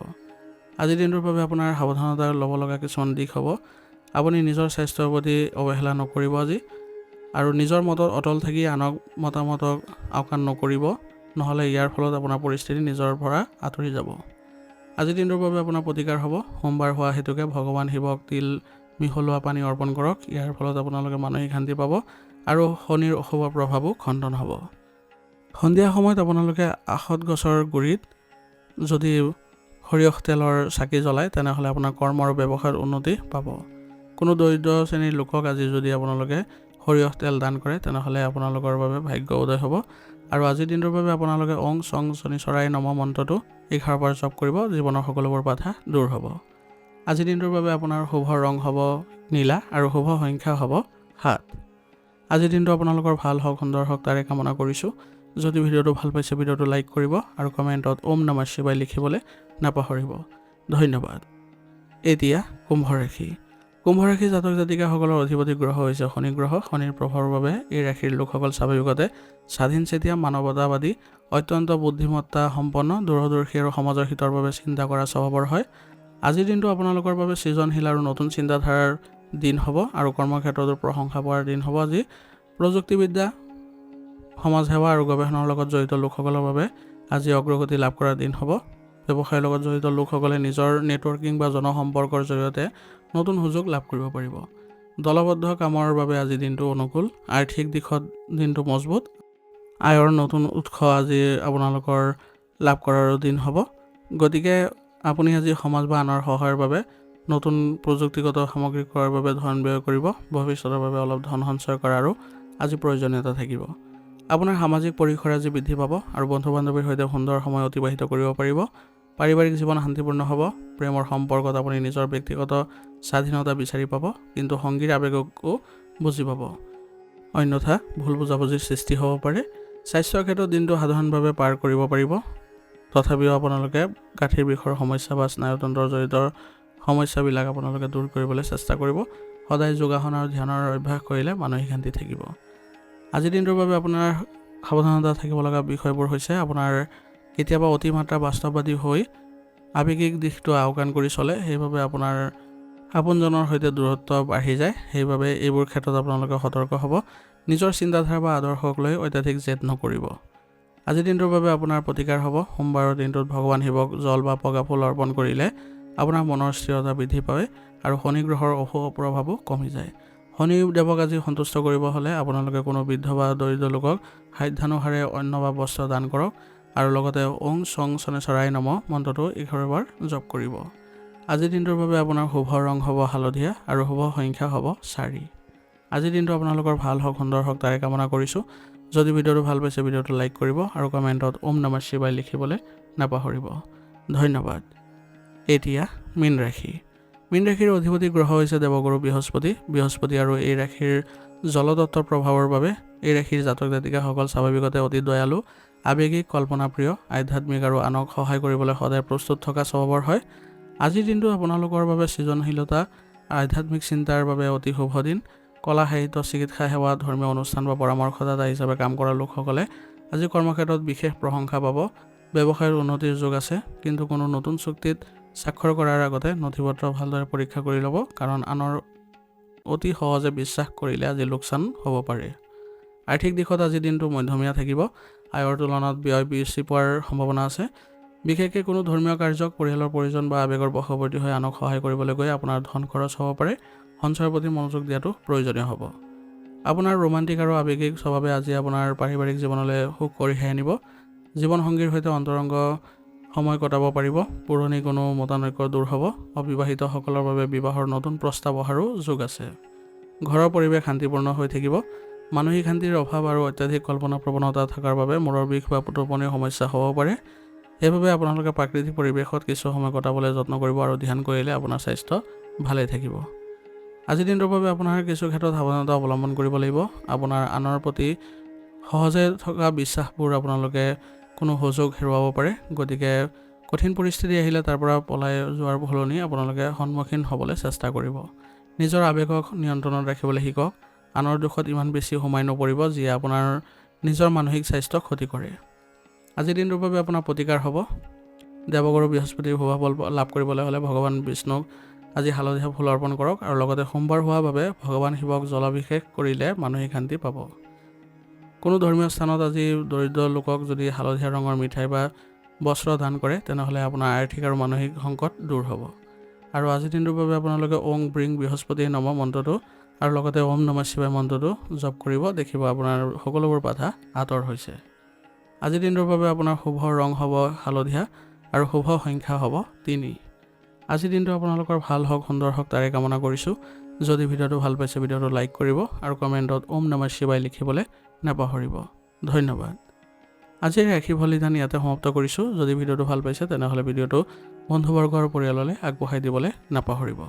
আজিৰ দিনটোৰ বাবে আপোনাৰ সাৱধানতা ল'ব লগা কিছুমান দিশ হ'ব। আপুনি নিজৰ স্বাস্থ্যৰ প্ৰতি অৱহেলা নকৰিব আজি, আৰু নিজৰ মতত অটল থাকি আনক মতামতক আওকাণ নকৰিব, নহ'লে ইয়াৰ ফলত আপোনাৰ পৰিস্থিতি নিজৰ পৰা আঁতৰি যাব। আজিৰ দিনটোৰ বাবে আপোনাৰ প্ৰতিকাৰ হ'ব। সোমবাৰ হোৱা হেতুকে ভগৱান শিৱক তিল মিহলোৱা পানী অৰ্পণ কৰক। ইয়াৰ ফলত আপোনালোকে মানসিক শান্তি পাব আৰু শনিৰ অশুভ প্ৰভাৱো খণ্ডন হ'ব। সন্ধিয়া সময়ত আপোনালোকে আহঁত গছৰ গুৰিত যদি সৰিয়হ তেলৰ চাকি জ্বলায় তেনেহ'লে আপোনাৰ কৰ্ম আৰু ব্যৱসায়ত উন্নতি পাব। কোনো দৰিদ্ৰ শ্ৰেণীৰ লোকক আজি যদি আপোনালোকে সৰিয়হ তেল দান কৰে তেনেহ'লে আপোনালোকৰ বাবে ভাগ্য উদয় হ'ব। আৰু আজিৰ দিনটোৰ বাবে আপোনালোকে ওং চং শনিচৰাই নম মন্ত্ৰটো 11 বাৰ জপ কৰিব। জীৱনৰ সকলোবোৰ বাধা দূৰ হ'ব। আজিৰ দিনটোৰ বাবে আপোনাৰ শুভ ৰং হ'ব নীলা আৰু শুভ সংখ্যা হ'ব 7। আজিৰ দিনটো আপোনালোকৰ ভাল হওক, সুন্দৰ হওক তাৰে কামনা কৰিছোঁ। যদি ভিডিঅ'টো ভাল পাইছে ভিডিঅ'টো লাইক কৰিব আৰু কমেণ্টত ওম নমঃ শিৱায় লিখিবলৈ নাপাহৰিব। ধন্যবাদ। এতিয়া কুম্ভ ৰাশি। কুম্ভ ৰাশিৰ জাতক জাতিকাসকলৰ অধিপতি গ্ৰহ হৈছে শনি গ্ৰহ। শনিৰ প্ৰভাৱৰ বাবে এই ৰাশিৰ লোকসকল স্বাভাৱিকতে স্বাধীনচেতিয়া, মানৱতাবাদী, অত্যন্ত বুদ্ধিমত্তা সম্পন্ন, দূৰদৰ্শী আৰু সমাজৰ হিতৰ বাবে চিন্তা কৰা স্বভাৱৰ হয়। আজিৰ দিনটো আপোনালোকৰ বাবে সৃজনশীল আৰু নতুন চিন্তাধাৰাৰ দিন হ'ব আৰু কৰ্মক্ষেত্ৰতো প্ৰশংসা পোৱাৰ দিন হ'ব। আজি প্ৰযুক্তিবিদ্যা, সমাজ সেৱা আৰু গৱেষণাৰ লগত জড়িত লোকসকলৰ বাবে আজি অগ্ৰগতি লাভ কৰাৰ দিন হ'ব। ব্যৱসায়ৰ লগত জড়িত লোকসকলে নিজৰ নেটৱৰ্কিং বা জনসম্পৰ্কৰ জৰিয়তে নতুন সুযোগ লাভ কৰিব পাৰিব। দলবদ্ধ কামৰ বাবে আজি দিনটো অনুকূল। আৰ্থিক দিশত দিনটো মজবুত। আয়ৰ নতুন উৎস আজি আপোনালোকৰ লাভ কৰাৰো দিন হ'ব। গতিকে আপুনি আজি সমাজ বা আনৰ সহায়ৰ বাবে নতুন প্ৰযুক্তিগত সামগ্ৰী ক্ৰয়ৰ বাবে ধন ব্যয় কৰিব। ভৱিষ্যতৰ বাবে অলপ ধন সঞ্চয় কৰাৰো আজি প্ৰয়োজনীয়তা থাকিব। আপোনাৰ সামাজিক পৰিসৰ আজি বৃদ্ধি পাব আৰু বন্ধু বান্ধৱীৰ সৈতে সুন্দৰ সময় অতিবাহিত কৰিব পাৰিব। পাৰিবাৰিক জীৱন শান্তিপূৰ্ণ হ'ব। প্ৰেমৰ সম্পৰ্কত আপুনি নিজৰ ব্যক্তিগত স্বাধীনতা বিচাৰি পাব, কিন্তু সংগীৰ আৱেগকো বুজি পাব। অন্যথা ভুল বুজাবুজিৰ সৃষ্টি হ'ব পাৰে। স্বাস্থ্যৰ ক্ষেত্ৰত দিনটো সাধাৰণভাৱে পাৰ কৰিব পাৰিব। তথাপিও আপোনালোকে গাঁঠিৰ বিষৰ সমস্যা বা স্নায়ুতন্ত্ৰৰ জড়িত সমস্যাবিলাক আপোনালোকে দূৰ কৰিবলৈ চেষ্টা কৰিব। সদায় যোগাসন আৰু ধ্যানৰ অভ্যাস কৰিলে মানসিক শান্তি থাকিব। আজিৰ দিনটোৰ বাবে আপোনাৰ সাৱধানতা থাকিব লগা বিষয়বোৰ হৈছে আপোনাৰ কেতিয়াবা অতিমাত্ৰা বাস্তৱবাদী হৈ আৱেগিক দিশটো আওকাণ কৰি চলে, সেইবাবে আপোনাৰ আপোনজনৰ সৈতে দূৰত্ব বাঢ়ি যায়। সেইবাবে এইবোৰ ক্ষেত্ৰত আপোনালোকে সতৰ্ক হ'ব। নিজৰ চিন্তাধাৰা বা আদৰ্শক লৈ অত্যাধিক জেদ নকৰিব। আজিৰ দিনটোৰ বাবে আপোনাৰ প্ৰতিকাৰ হ'ব সোমবাৰৰ দিনটোত ভগৱান শিৱক জল বা বগা ফুল অৰ্পণ কৰিলে আপোনাৰ মনৰ স্থিৰতা বৃদ্ধি পায় আৰু শনি গ্ৰহৰ অশুভ প্ৰভাৱো কমি যায়। শনি দেৱক আজি সন্তুষ্ট কৰিব হ'লে আপোনালোকে কোনো বৃদ্ধ বা দৰিদ্ৰ লোকক সাধ্যানুসাৰে অন্ন বা বস্ত্ৰ দান কৰক আৰু লগতে ওং চং শনেশ্বৰাই নমঃ মন্ত্ৰটো 11 বাৰ জপ কৰিব। আজিৰ দিনটোৰ বাবে আপোনাৰ শুভ ৰং হ'ব হালধীয়া আৰু শুভ সংখ্যা হ'ব 4। আজিৰ দিনটো আপোনালোকৰ ভাল হওক, সুন্দৰ হওক তাৰে কামনা কৰিছোঁ। যদি ভিডিঅ'টো ভাল পাইছে ভিডিঅ'টো লাইক কৰিব আৰু কমেণ্টত ওম নমঃ শিৱায় লিখিবলৈ নাপাহৰিব। ধন্যবাদ। এতিয়া মীন ৰাশি। মীন ৰাশিৰ অধিপতি গ্ৰহ হৈছে দেৱগুৰু বৃহস্পতি। বৃহস্পতি আৰু এই ৰাশিৰ জলতত্ত্বৰ প্ৰভাৱৰ বাবে এই ৰাশিৰ জাতক জাতিকাসকল স্বাভাৱিকতে অতি দয়ালু, আৱেগিক, কল্পনাপ্ৰিয়, আধ্যাত্মিক আৰু আনক সহায় কৰিবলৈ সদায় প্ৰস্তুত থকা স্বভাৱৰ হয়। আজিৰ দিনটো আপোনালোকৰ বাবে সৃজনশীলতা, আধ্যাত্মিক চিন্তাৰ বাবে অতি শুভ দিন। কলা, সাহিত্য, চিকিৎসা সেৱা, ধৰ্মীয় অনুষ্ঠান বা পৰামৰ্শদাতা হিচাপে কাম কৰা লোকসকলে আজি কৰ্মক্ষেত্ৰত বিশেষ প্ৰশংসা পাব। ব্যৱসায়ৰ উন্নতিৰ যোগ আছে, কিন্তু কোনো নতুন চুক্তিত স্বাক্ষৰ কৰাৰ আগতে নথিপত্ৰ ভালদৰে পৰীক্ষা কৰি ল'ব, কাৰণ আনৰ অতি সহজে বিশ্বাস কৰিলে আজি লোকচান হ'ব পাৰে। আৰ্থিক দিশত আজিৰ দিনটো মধ্যমীয়া থাকিব। আয়ৰ তুলনাত ব্যয় বেছি পোৱাৰ সম্ভাৱনা আছে। বিশেষকৈ কোনো ধৰ্মীয় কাৰ্যক পৰিয়ালৰ প্ৰয়োজন বা আৱেগৰ বশৱৰ্তী হৈ আনক সহায় কৰিবলৈ গৈ আপোনাৰ ধন খৰচ হ'ব পাৰে। সঞ্চয়ৰ প্ৰতি মনোযোগ দিয়াটো প্ৰয়োজনীয় হ'ব। আপোনাৰ ৰোমান্টিক আৰু আৱেগিক স্বভাৱে আজি আপোনাৰ পাৰিবাৰিক জীৱনলৈ সুখ কঢ়িয়াই আনিব। জীৱনসংগীৰ সৈতে অন্তৰংগ সময় কটাব পাৰিব। পুৰণি কোনো মতানৈক্য দূৰ হ'ব। অবিবাহিতসকলৰ বাবে বিবাহৰ নতুন প্ৰস্তাৱ অহাৰো যোগ আছে। ঘৰৰ পৰিৱেশ শান্তিপূৰ্ণ হৈ থাকিব। মানসিক শান্তিৰ অভাৱ আৰু অত্যাধিক কল্পনা প্ৰৱণতা থকাৰ বাবে মূৰৰ বিষ বা টোপনিৰ সমস্যা হ'ব পাৰে। সেইবাবে আপোনালোকে প্ৰাকৃতিক পৰিৱেশত কিছু সময় কটাবলৈ যত্ন কৰিব আৰু ধ্যান কৰিলে আপোনাৰ স্বাস্থ্য ভালেই থাকিব। আজিৰ দিনটোৰ বাবে আপোনাৰ কিছু ক্ষেত্ৰত সাৱধানতা অৱলম্বন কৰিব লাগিব। আপোনাৰ আনৰ প্ৰতি সহজে থকা বিশ্বাসবোৰ আপোনালোকে কোনো সুযোগ হেৰুৱাব পাৰে। গতিকে কঠিন পৰিস্থিতি আহিলে তাৰ পৰা পলাই যোৱাৰ সলনি আপোনালোকে সন্মুখীন হ'বলৈ চেষ্টা কৰিব। নিজৰ আৱেগক নিয়ন্ত্ৰণত ৰাখিবলৈ শিকক। আনৰ দুখত ইমান বেছি সোমাই নপৰিব যিয়ে আপোনাৰ নিজৰ মানসিক স্বাস্থ্য ক্ষতি কৰে। আজিৰ দিনটোৰ বাবে আপোনাৰ প্ৰতিকাৰ হ'ব দেৱগুৰু বৃহস্পতিৰ শুভ ফল লাভ কৰিবলৈ হ'লে ভগৱান বিষ্ণুক আজি হালধীয়া ফুল অৰ্পণ কৰক আৰু লগতে সোমবাৰ হোৱাৰ বাবে ভগৱান শিৱক জলাভিষেক কৰিলে মানসিক শান্তি পাব। কোনো ধৰ্মীয় স্থানত আজি দৰিদ্ৰ লোকক যদি হালধীয়া ৰঙৰ মিঠাই বা বস্ত্ৰ দান কৰে তেনেহ'লে আপোনাৰ আৰ্থিক আৰু মানসিক সংকট দূৰ হ'ব। আৰু আজিৰ দিনটোৰ বাবে আপোনালোকে ওং ব্ৰিং বৃহস্পতি নমঃ মন্ত্ৰটো আৰু লগতে ওম নমঃ শিৱায় মন্ত্ৰটো জপ কৰিব। দেখিব আপোনাৰ সকলোবোৰ বাধা আঁতৰ হৈছে। আজিৰ দিনটোৰ বাবে আপোনাৰ শুভ ৰং হ'ব হালধীয়া আৰু শুভ সংখ্যা হ'ব 3। আজিৰ দিনটো আপোনালোকৰ ভাল হওক, সুন্দৰ হওক তাৰে কামনা কৰিছোঁ। যদি ভিডিঅ'টো ভাল পাইছে ভিডিঅ'টো লাইক কৰিব আৰু কমেণ্টত ওম নমঃ শিৱায় লিখিবলৈ নাপাহৰিব। ধন্যবাদ। আজিৰ ৰাশিফল নিদান ইয়াতে সমাপ্ত কৰিছোঁ। যদি ভিডিঅ'টো ভাল পাইছে তেনেহ'লে ভিডিঅ'টো বন্ধুবৰ্গ আৰু পৰিয়াললৈ আগবঢ়াই দিবলৈ নাপাহৰিব।